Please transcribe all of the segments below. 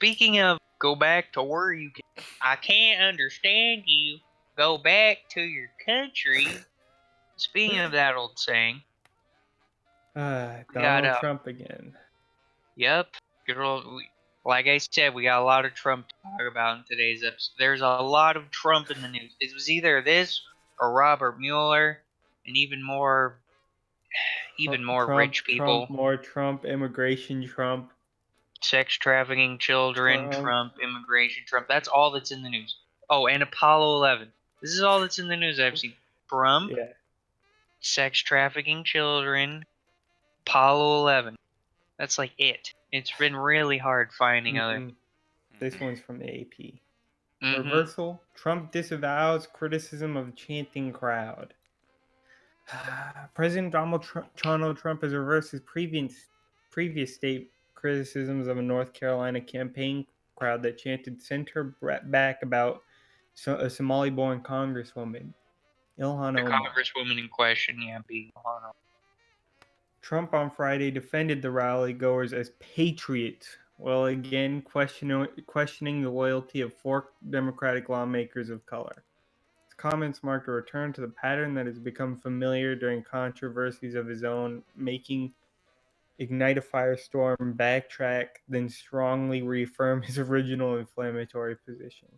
Speaking of go back to where you can, I can't understand you. Go back to your country. Speaking of that old saying, we got Donald Trump again. Yep, good old. Like I said, we got a lot of Trump to talk about in today's episode. There's a lot of Trump in the news. It was either this or Robert Mueller, and even more Trump, rich people. more Trump, immigration Trump. Sex trafficking children, Trump, immigration, Trump. That's all that's in the news. Oh, and Apollo 11. This is all that's in the news I've seen. Trump, Yeah. sex trafficking children, Apollo 11. That's like it. It's been really hard finding other. This one's from the AP. Mm-hmm. Reversal. Trump disavows criticism of chanting crowd. President Donald Trump has reversed his previous state criticisms of a North Carolina campaign crowd that chanted "Send her back" about a Somali-born congresswoman, Ilhan The Omar. congresswoman in question, yeah, being Ilhan Omar. Trump on Friday defended the rally goers as patriots, while again questioning the loyalty of 4 Democratic lawmakers of color. His comments marked a return to the pattern that has become familiar during controversies of his own, making ignite a firestorm, backtrack, then strongly reaffirm his original inflammatory position.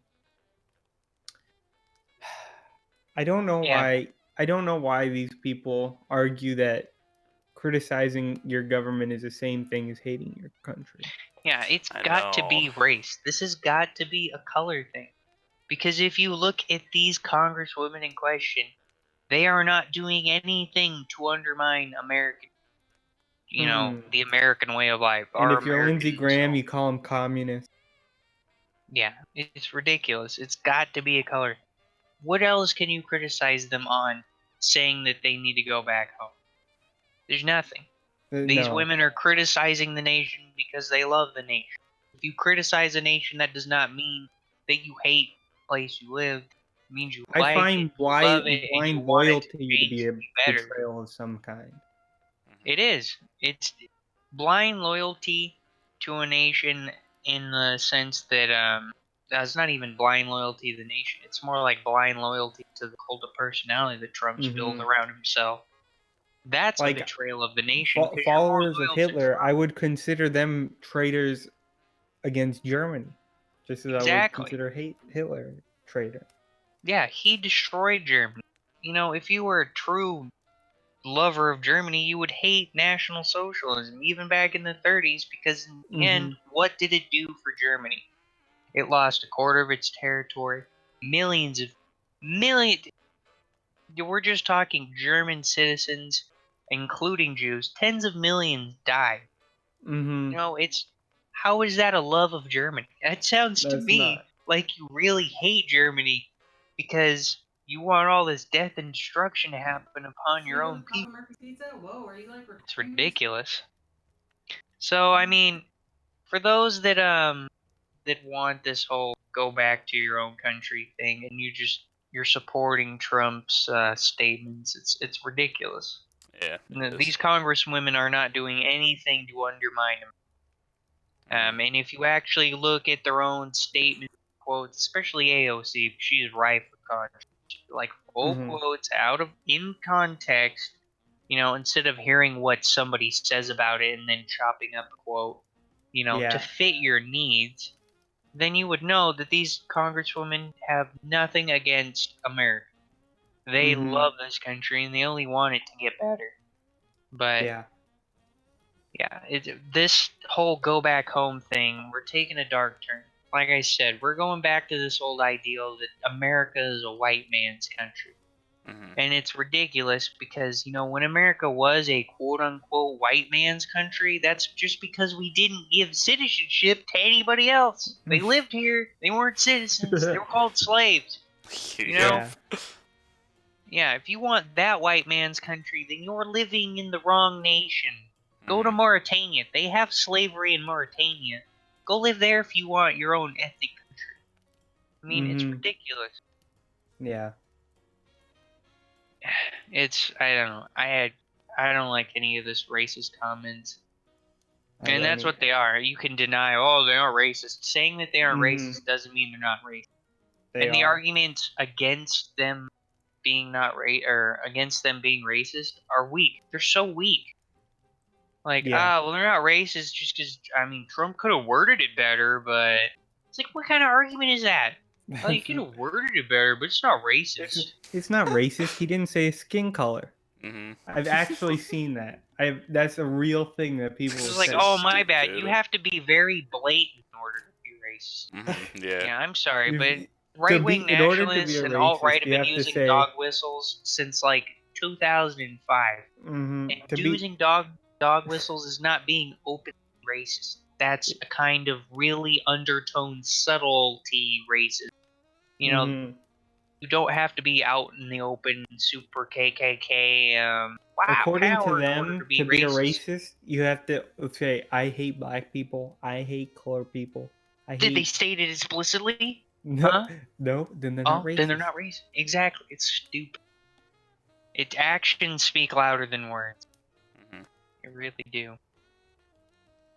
I don't know why these people argue that criticizing your government is the same thing as hating your country. Yeah, it's got to be race. This has got to be a color thing. Because if you look at these congresswomen in question, they are not doing anything to undermine American, the American way of life. And if you're Lindsey Graham, you call him communist. Yeah, it's ridiculous. It's got to be a color. What else can you criticize them on saying that they need to go back home? There's nothing. These women are criticizing the nation because they love the nation. If you criticize a nation, that does not mean that you hate the place you live. It means you like it, you love it, and you want it to change to be better. Betrayal of some kind. It is. It's blind loyalty to a nation in the sense that that's not even blind loyalty to the nation. It's more like blind loyalty to the cult of personality that Trump's built around himself. That's like, a betrayal of the nation. Followers of Hitler, I would consider them traitors against Germany, just as I would consider Hitler a traitor. Yeah, he destroyed Germany. If you were a true lover of Germany, you would hate National Socialism, even back in the 30s, because in the end, what did it do for Germany? It lost a quarter of its territory. Millions. We're just talking German citizens, including Jews. Tens of millions died. How is that a love of Germany? That sounds to me like you really hate Germany because you want all this death and destruction to happen upon your own people. Whoa, are you like It's ridiculous. So I mean, for those that want this whole go back to your own country thing, and you're supporting Trump's statements, it's ridiculous. Yeah. These congresswomen are not doing anything to undermine him. And if you actually look at their own statement quotes, especially AOC, she's rife with controversy. Like full quotes in context, instead of hearing what somebody says about it and then chopping up a quote, to fit your needs, then you would know that these congresswomen have nothing against America. They love this country and they only want it to get better. But this whole go back home thing, we're taking a dark turn. Like I said, we're going back to this old ideal that America is a white man's country. And it's ridiculous because, when America was a quote-unquote white man's country, that's just because we didn't give citizenship to anybody else. They lived here. They weren't citizens. They were called slaves. Yeah, if you want that white man's country, then you're living in the wrong nation. Go to Mauritania. They have slavery in Mauritania. Go live there if you want your own ethnic country. I mean, it's ridiculous. Yeah. I don't know. I don't like any of this racist comments. And that's what they are. You can deny, oh, they aren't racist. Saying that they aren't racist doesn't mean they're not racist. And the arguments against them being not or against them being racist are weak. They're so weak. Like, well, they're not racist just because, I mean, Trump could have worded it better, but it's like, what kind of argument is that? Oh, you could have worded it better, but it's not racist. It's not racist. He didn't say skin color. Mm-hmm. I've actually seen that. That's a real thing that people It's say. like, oh, my bad. You have to be very blatant in order to be racist. Mm-hmm. Yeah. Yeah, I'm sorry, but In right-wing order to be nationalists a and alt-right racist, have you been have to using say dog whistles since like 2005. And to be using dog whistles is not being openly racist. That's a kind of really undertone subtlety racist. You know, you don't have to be out in the open, super KKK, wow, according to power in order to them, be to be a racist. racist, you have to say, I hate black people, I hate colored people, I Did they hate. state it explicitly? No, Huh? no, then they're not Oh, then they're racist. not racist. Exactly. It's stupid. Its actions speak louder than words. Mm-hmm. They really do.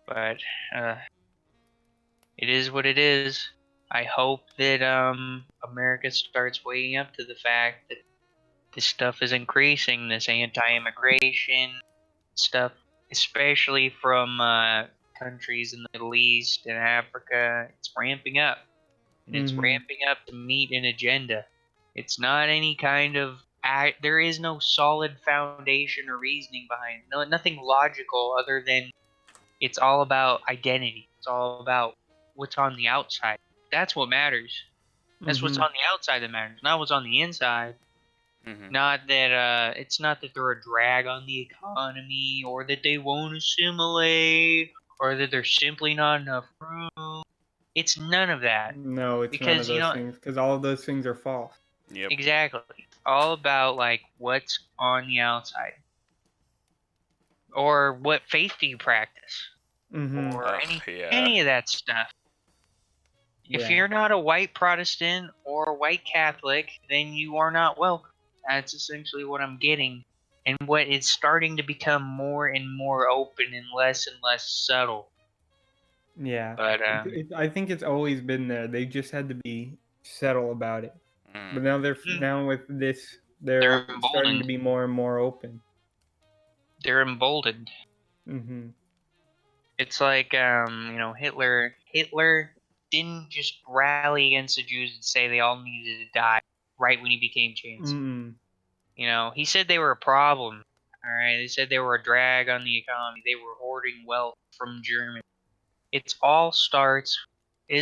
But it is what it is. I hope that America starts waking up to the fact that this stuff is increasing, this anti-immigration stuff, especially from countries in the Middle East and Africa. It's ramping up, and it's ramping up to meet an agenda. It's not any kind of there is no solid foundation or reasoning behind it. No, nothing logical other than it's all about identity. It's all about what's on the outside. That's what matters. That's what's on the outside that matters, not what's on the inside. Mm-hmm. Not that it's not that they're a drag on the economy, or that they won't assimilate, or that there's simply not enough room. It's none of that. No, it's none of Because, those things, because all of those things are false. Yep. exactly. It's all about like what's on the outside. Or what faith do you practice? Or any of that stuff. If you're not a white Protestant or a white Catholic, then you are not welcome. That's essentially what I'm getting. And what is starting to become more and more open and less subtle. Yeah, But I think it's always been there. They just had to be subtle about it. But now now with this, they're starting to emboldened. be more and more open. They're emboldened. It's like Hitler didn't just rally against the Jews and say they all needed to die right when he became chancellor. He said they were a problem. All right, they said they were a drag on the economy. They were hoarding wealth from Germany. This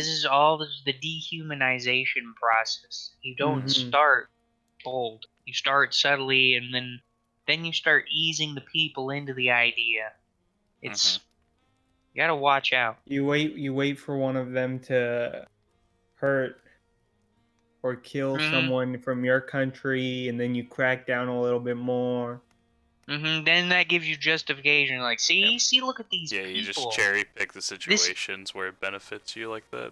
is all the dehumanization process. You don't start bold. You start subtly, and then you start easing the people into the idea. It's you gotta watch out. You wait for one of them to hurt or kill someone from your country, and then you crack down a little bit more. Then that gives you justification. Like, see, look at these people. Yeah, you just cherry pick the situations where it benefits you like that.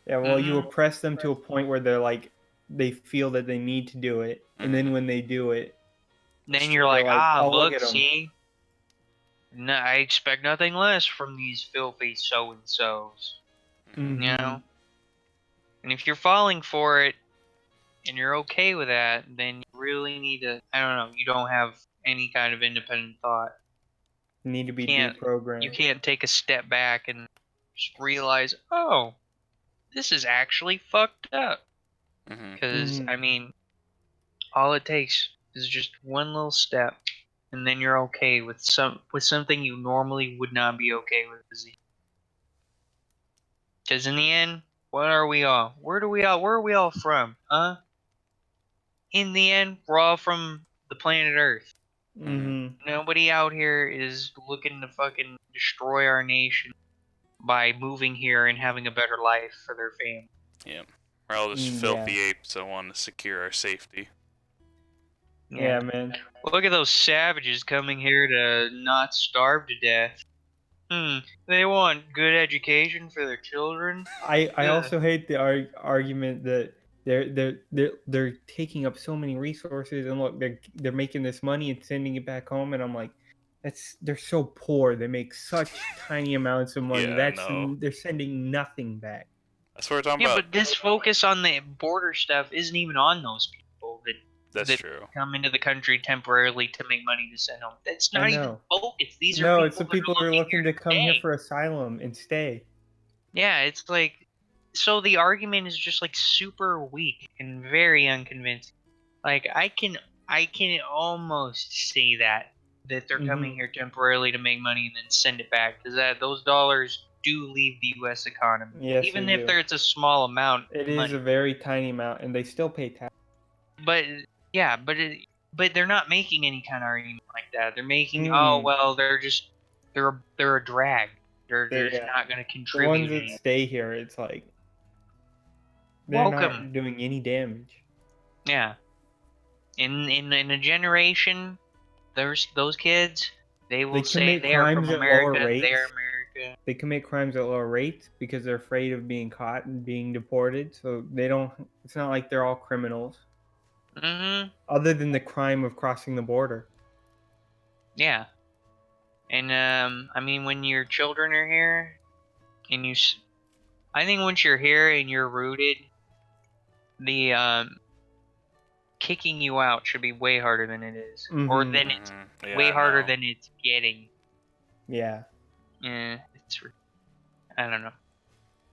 Yeah, well, you oppress them to a point where they feel that they need to do it, and then when they do it, then you're like, oh, look look, at 'em." see, no, I expect nothing less from these filthy so and so's. You know, and if you're falling for it and you're okay with that, then you really need to. I don't know. You don't have any kind of independent thought. You need to be You deprogrammed. can't take a step back and just realize, oh, this is actually fucked up. Because I mean, all it takes is just one little step, and then you're okay with something you normally would not be okay with. Because in the end, what are we all? Where are we all from? Huh? In the end, we're all from the planet Earth. Nobody out here is looking to fucking destroy our nation by moving here and having a better life for their family. Yeah. We're all just filthy apes that want to secure our safety. Yeah, man. Look at those savages coming here to not starve to death. They want good education for their children. I also hate the argument that they're taking up so many resources, and look, they're making this money and sending it back home, and I'm like, they're so poor. They make such tiny amounts of money. Yeah, no. They're sending nothing back. That's what we're talking Yeah, about. but this focus on the border stuff isn't even on those people That's that true. come into the country temporarily to make money to send home. That's I not even know. focus. These are No, people it's the that people are who are looking to come here stay. for asylum and stay. Yeah, it's like, so the argument is just like super weak and very unconvincing. Like I can almost see that they're coming here temporarily to make money and then send it back, because those dollars do leave the U.S. economy, Yes, even they if do. it's a small amount of It is money. a very tiny amount, and they still pay tax. But yeah, but they're not making any kind of argument like that. They're making, oh Mm. well, they're a drag. They're just Yeah. not going to The contribute ones that anything. stay here, it's like they're Welcome. not doing any damage. Yeah. In a generation, those kids, they will say commit they are from crimes at lower America. They are rates. America. They commit crimes at lower rates because they're afraid of being caught and being deported. So they don't. It's not like they're all criminals. Mm-hmm. Other than the crime of crossing the border. Yeah. And I mean, when your children are here, and I think once you're here and you're rooted, the kicking you out should be way harder than it is, or Mm-hmm. than it's Yeah, way harder no. than it's getting. Yeah. Yeah, I don't know.